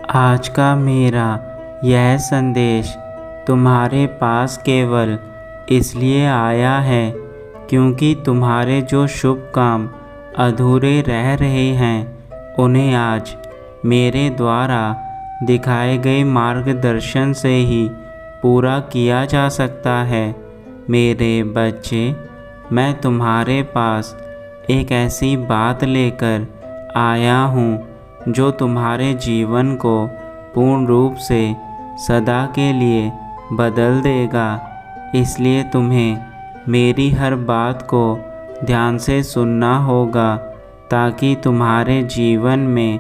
आज का मेरा यह संदेश तुम्हारे पास केवल इसलिए आया है क्योंकि तुम्हारे जो शुभ काम अधूरे रह रहे हैं उन्हें आज मेरे द्वारा दिखाए गए मार्गदर्शन से ही पूरा किया जा सकता है। मेरे बच्चे, मैं तुम्हारे पास एक ऐसी बात लेकर आया हूँ जो तुम्हारे जीवन को पूर्ण रूप से सदा के लिए बदल देगा। इसलिए तुम्हें मेरी हर बात को ध्यान से सुनना होगा ताकि तुम्हारे जीवन में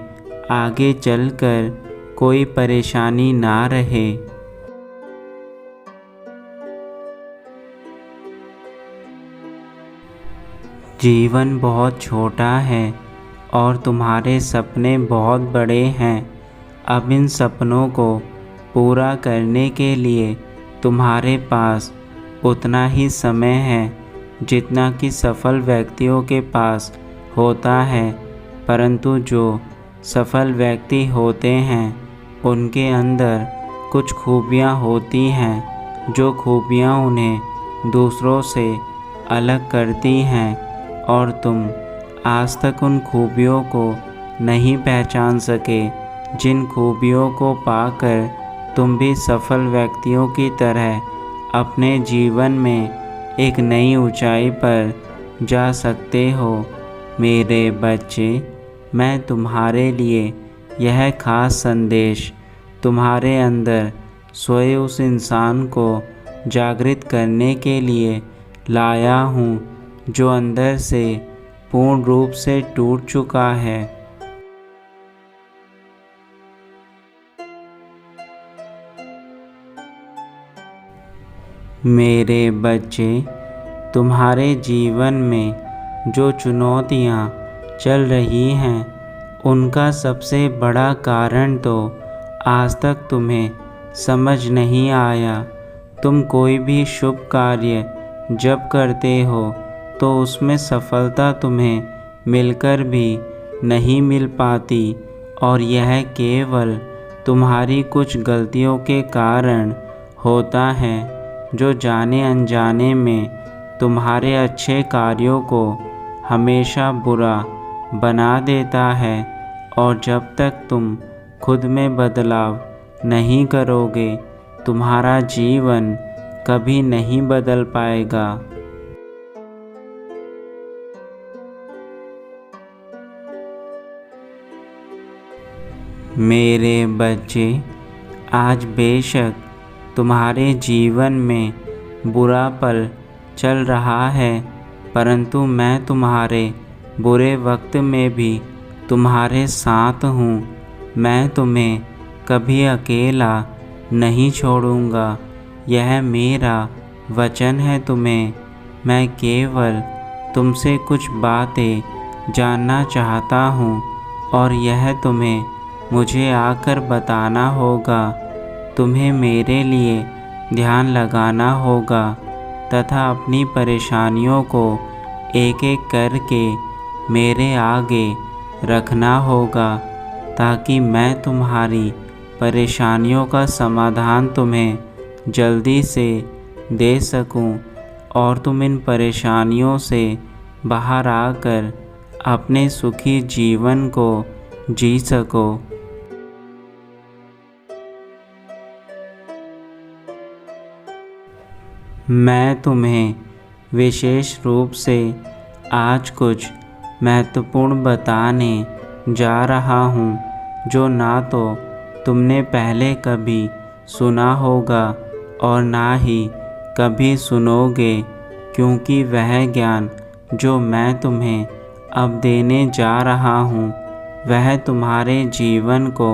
आगे चलकर कोई परेशानी ना रहे। जीवन बहुत छोटा है और तुम्हारे सपने बहुत बड़े हैं। अब इन सपनों को पूरा करने के लिए तुम्हारे पास उतना ही समय है जितना कि सफल व्यक्तियों के पास होता है। परंतु जो सफल व्यक्ति होते हैं उनके अंदर कुछ खूबियाँ होती हैं जो खूबियाँ उन्हें दूसरों से अलग करती हैं और तुम आज तक उन खूबियों को नहीं पहचान सके जिन खूबियों को पाकर तुम भी सफल व्यक्तियों की तरह अपने जीवन में एक नई ऊंचाई पर जा सकते हो। मेरे बच्चे, मैं तुम्हारे लिए यह खास संदेश तुम्हारे अंदर सोए उस इंसान को जागृत करने के लिए लाया हूँ जो अंदर से पूर्ण रूप से टूट चुका है। मेरे बच्चे, तुम्हारे जीवन में जो चुनौतियाँ चल रही हैं उनका सबसे बड़ा कारण तो आज तक तुम्हें समझ नहीं आया। तुम कोई भी शुभ कार्य जब करते हो तो उसमें सफलता तुम्हें मिलकर भी नहीं मिल पाती और यह केवल तुम्हारी कुछ गलतियों के कारण होता है जो जाने अनजाने में तुम्हारे अच्छे कार्यों को हमेशा बुरा बना देता है। और जब तक तुम खुद में बदलाव नहीं करोगे तुम्हारा जीवन कभी नहीं बदल पाएगा। मेरे बच्चे, आज बेशक तुम्हारे जीवन में बुरा पल चल रहा है परंतु मैं तुम्हारे बुरे वक्त में भी तुम्हारे साथ हूँ। मैं तुम्हें कभी अकेला नहीं छोड़ूंगा, यह मेरा वचन है तुम्हें। मैं केवल तुमसे कुछ बातें जानना चाहता हूँ और यह तुम्हें मुझे आकर बताना होगा। तुम्हें मेरे लिए ध्यान लगाना होगा तथा अपनी परेशानियों को एक एक करके मेरे आगे रखना होगा ताकि मैं तुम्हारी परेशानियों का समाधान तुम्हें जल्दी से दे सकूं और तुम इन परेशानियों से बाहर आकर अपने सुखी जीवन को जी सको। मैं तुम्हें विशेष रूप से आज कुछ महत्वपूर्ण बताने जा रहा हूँ जो ना तो तुमने पहले कभी सुना होगा और ना ही कभी सुनोगे, क्योंकि वह ज्ञान जो मैं तुम्हें अब देने जा रहा हूँ वह तुम्हारे जीवन को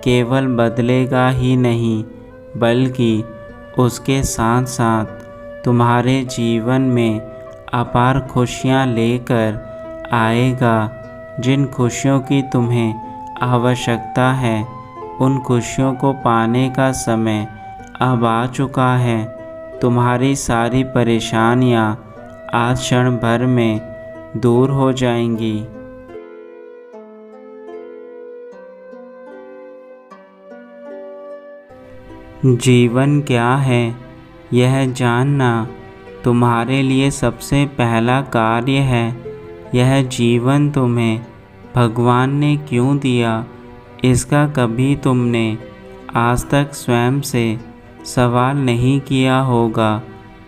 केवल बदलेगा ही नहीं बल्कि उसके साथ साथ तुम्हारे जीवन में अपार खुशियाँ लेकर आएगा। जिन खुशियों की तुम्हें आवश्यकता है उन खुशियों को पाने का समय अब आ चुका है। तुम्हारी सारी परेशानियाँ आज क्षण भर में दूर हो जाएंगी। जीवन क्या है यह जानना तुम्हारे लिए सबसे पहला कार्य है। यह जीवन तुम्हें भगवान ने क्यों दिया, इसका कभी तुमने आज तक स्वयं से सवाल नहीं किया होगा,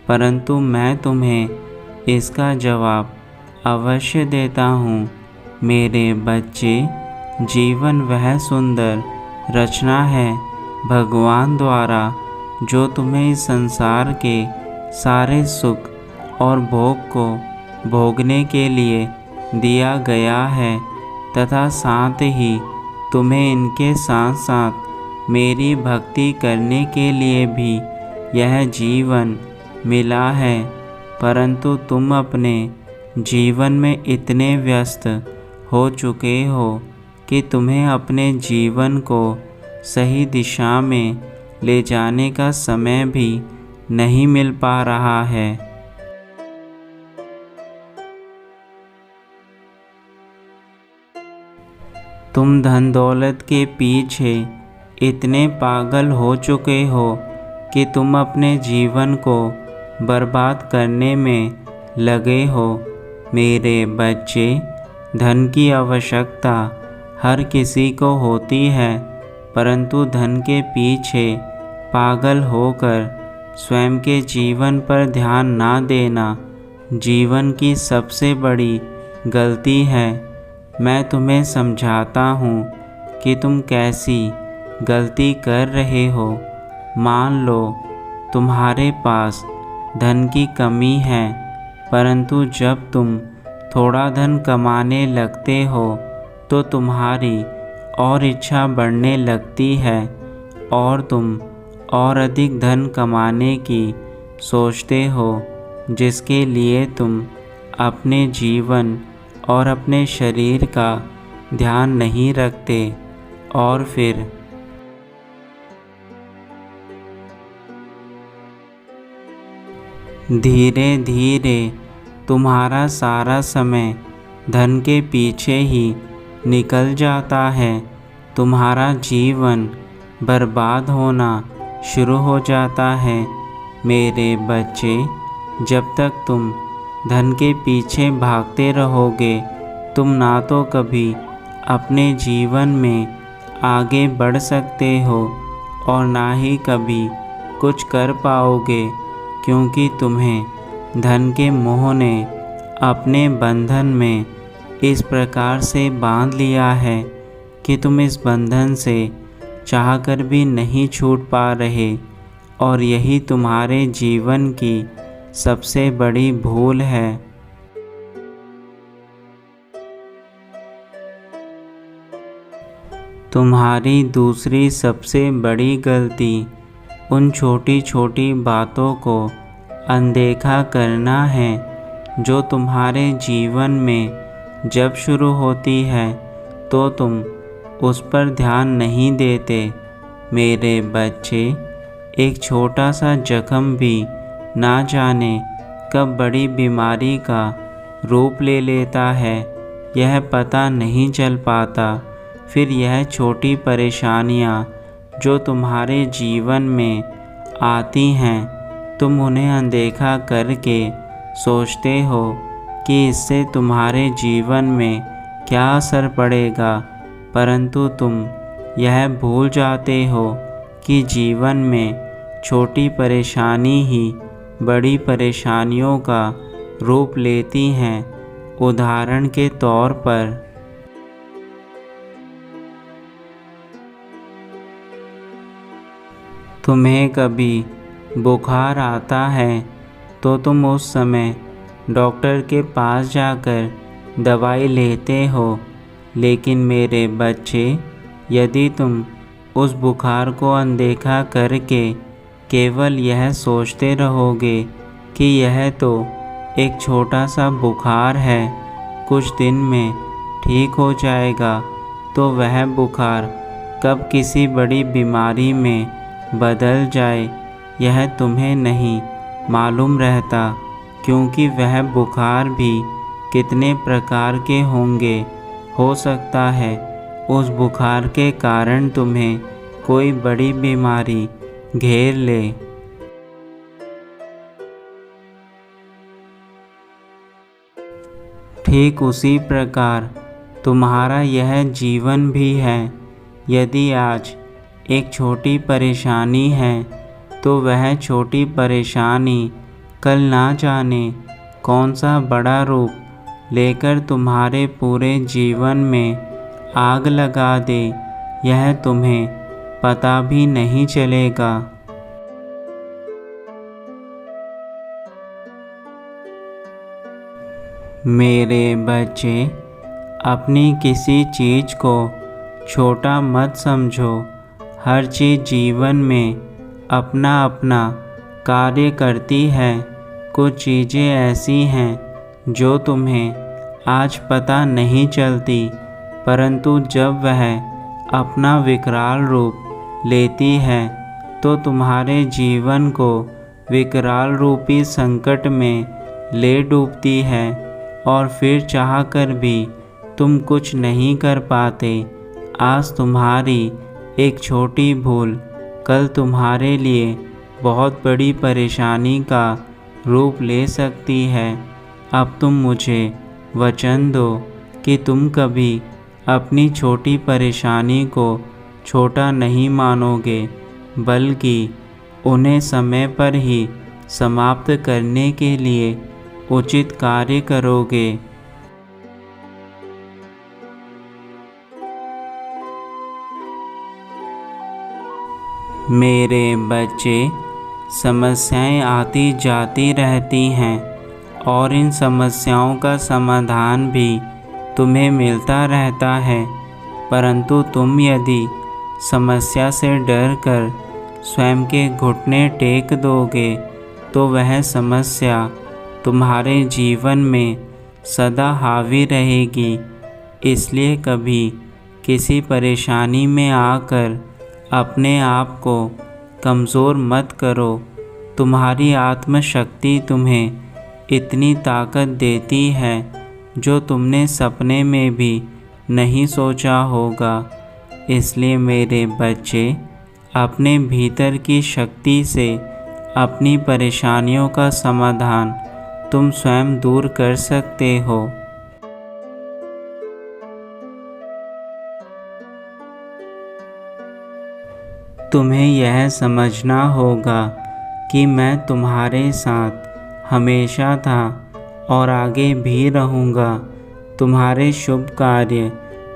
परंतु मैं तुम्हें इसका जवाब अवश्य देता हूँ। मेरे बच्चे, जीवन वह सुंदर रचना है भगवान द्वारा जो तुम्हें इस संसार के सारे सुख और भोग को भोगने के लिए दिया गया है, तथा साथ ही तुम्हें इनके साथ साथ मेरी भक्ति करने के लिए भी यह जीवन मिला है। परंतु तुम अपने जीवन में इतने व्यस्त हो चुके हो कि तुम्हें अपने जीवन को सही दिशा में ले जाने का समय भी नहीं मिल पा रहा है। तुम धन दौलत के पीछे इतने पागल हो चुके हो कि तुम अपने जीवन को बर्बाद करने में लगे हो। मेरे बच्चे, धन की आवश्यकता हर किसी को होती है, परंतु धन के पीछे पागल होकर स्वयं के जीवन पर ध्यान ना देना जीवन की सबसे बड़ी गलती है। मैं तुम्हें समझाता हूँ कि तुम कैसी गलती कर रहे हो। मान लो तुम्हारे पास धन की कमी है, परंतु जब तुम थोड़ा धन कमाने लगते हो तो तुम्हारी और इच्छा बढ़ने लगती है और तुम और अधिक धन कमाने की सोचते हो, जिसके लिए तुम अपने जीवन और अपने शरीर का ध्यान नहीं रखते, और फिर धीरे धीरे तुम्हारा सारा समय धन के पीछे ही निकल जाता है। तुम्हारा जीवन बर्बाद होना शुरू हो जाता है। मेरे बच्चे, जब तक तुम धन के पीछे भागते रहोगे, तुम ना तो कभी अपने जीवन में आगे बढ़ सकते हो और ना ही कभी कुछ कर पाओगे, क्योंकि तुम्हें धन के मोह ने अपने बंधन में इस प्रकार से बांध लिया है कि तुम इस बंधन से चाहकर भी नहीं छूट पा रहे, और यही तुम्हारे जीवन की सबसे बड़ी भूल है। तुम्हारी दूसरी सबसे बड़ी गलती उन छोटी छोटी बातों को अनदेखा करना है जो तुम्हारे जीवन में जब शुरू होती है तो तुम उस पर ध्यान नहीं देते। मेरे बच्चे, एक छोटा सा जख्म भी ना जाने कब बड़ी बीमारी का रूप ले लेता है, यह पता नहीं चल पाता। फिर यह छोटी परेशानियाँ जो तुम्हारे जीवन में आती हैं, तुम उन्हें अनदेखा करके सोचते हो कि इससे तुम्हारे जीवन में क्या असर पड़ेगा, परंतु तुम यह भूल जाते हो कि जीवन में छोटी परेशानी ही बड़ी परेशानियों का रूप लेती हैं। उदाहरण के तौर पर, तुम्हें कभी बुखार आता है तो तुम उस समय डॉक्टर के पास जाकर दवाई लेते हो, लेकिन मेरे बच्चे, यदि तुम उस बुखार को अनदेखा करके केवल यह सोचते रहोगे कि यह तो एक छोटा सा बुखार है, कुछ दिन में ठीक हो जाएगा, तो वह बुखार कब किसी बड़ी बीमारी में बदल जाए यह तुम्हें नहीं मालूम रहता, क्योंकि वह बुखार भी कितने प्रकार के होंगे। हो सकता है उस बुखार के कारण तुम्हें कोई बड़ी बीमारी घेर ले। ठीक उसी प्रकार तुम्हारा यह जीवन भी है। यदि आज एक छोटी परेशानी है तो वह छोटी परेशानी कल ना जाने कौन सा बड़ा रूप लेकर तुम्हारे पूरे जीवन में आग लगा दे, यह तुम्हें पता भी नहीं चलेगा। मेरे बच्चे, अपनी किसी चीज़ को छोटा मत समझो। हर चीज़ जीवन में अपना अपना कार्य करती है। कुछ चीज़ें ऐसी हैं जो तुम्हें आज पता नहीं चलती, परंतु जब वह अपना विकराल रूप लेती है तो तुम्हारे जीवन को विकराल रूपी संकट में ले डूबती है और फिर चाहकर भी तुम कुछ नहीं कर पाते। आज तुम्हारी एक छोटी भूल कल तुम्हारे लिए बहुत बड़ी परेशानी का रूप ले सकती है। अब तुम मुझे वचन दो कि तुम कभी अपनी छोटी परेशानी को छोटा नहीं मानोगे, बल्कि उन्हें समय पर ही समाप्त करने के लिए उचित कार्य करोगे। मेरे बच्चे, समस्याएं आती जाती रहती हैं और इन समस्याओं का समाधान भी तुम्हें मिलता रहता है, परंतु तुम यदि समस्या से डर कर स्वयं के घुटने टेक दोगे तो वह समस्या तुम्हारे जीवन में सदा हावी रहेगी। इसलिए कभी किसी परेशानी में आकर अपने आप को कमज़ोर मत करो। तुम्हारी आत्मशक्ति तुम्हें इतनी ताकत देती है जो तुमने सपने में भी नहीं सोचा होगा। इसलिए मेरे बच्चे, अपने भीतर की शक्ति से अपनी परेशानियों का समाधान तुम स्वयं दूर कर सकते हो। तुम्हें यह समझना होगा कि मैं तुम्हारे साथ हमेशा था और आगे भी रहूँगा। तुम्हारे शुभ कार्य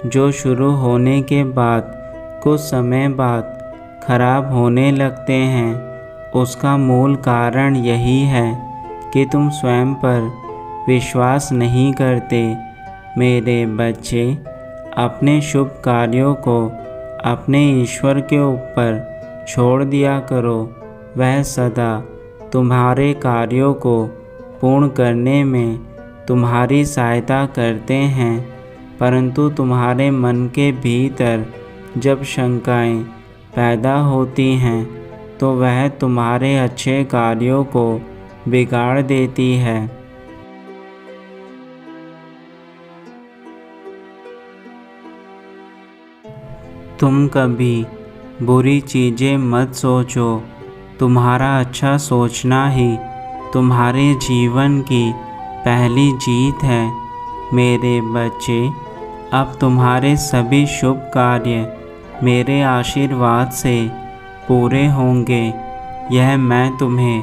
जो शुरू होने के बाद कुछ समय बाद खराब होने लगते हैं, उसका मूल कारण यही है कि तुम स्वयं पर विश्वास नहीं करते। मेरे बच्चे, अपने शुभ कार्यों को अपने ईश्वर के ऊपर छोड़ दिया करो। वह सदा तुम्हारे कार्यों को पूर्ण करने में तुम्हारी सहायता करते हैं, परंतु तुम्हारे मन के भीतर जब शंकाएं पैदा होती हैं तो वह तुम्हारे अच्छे कार्यों को बिगाड़ देती है। तुम कभी बुरी चीज़ें मत सोचो। तुम्हारा अच्छा सोचना ही तुम्हारे जीवन की पहली जीत है। मेरे बच्चे, अब तुम्हारे सभी शुभ कार्य मेरे आशीर्वाद से पूरे होंगे, यह मैं तुम्हें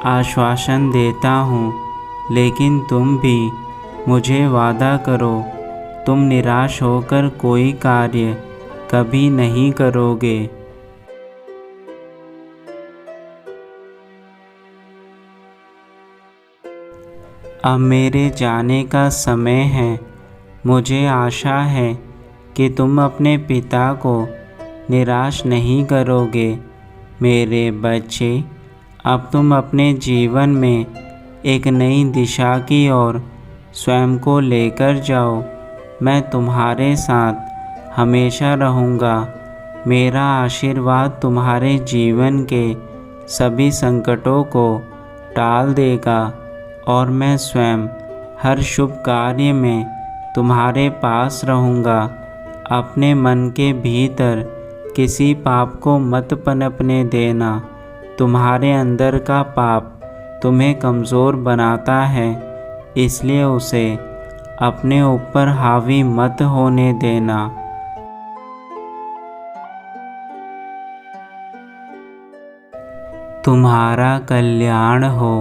आश्वासन देता हूँ। लेकिन तुम भी मुझे वादा करो, तुम निराश होकर कोई कार्य कभी नहीं करोगे। अब मेरे जाने का समय है। मुझे आशा है कि तुम अपने पिता को निराश नहीं करोगे। मेरे बच्चे, अब तुम अपने जीवन में एक नई दिशा की ओर स्वयं को लेकर जाओ। मैं तुम्हारे साथ हमेशा रहूँगा। मेरा आशीर्वाद तुम्हारे जीवन के सभी संकटों को टाल देगा और मैं स्वयं हर शुभ कार्य में तुम्हारे पास रहूँगा। अपने मन के भीतर किसी पाप को मत पनपने देना। तुम्हारे अंदर का पाप तुम्हें कमज़ोर बनाता है, इसलिए उसे अपने ऊपर हावी मत होने देना। तुम्हारा कल्याण हो।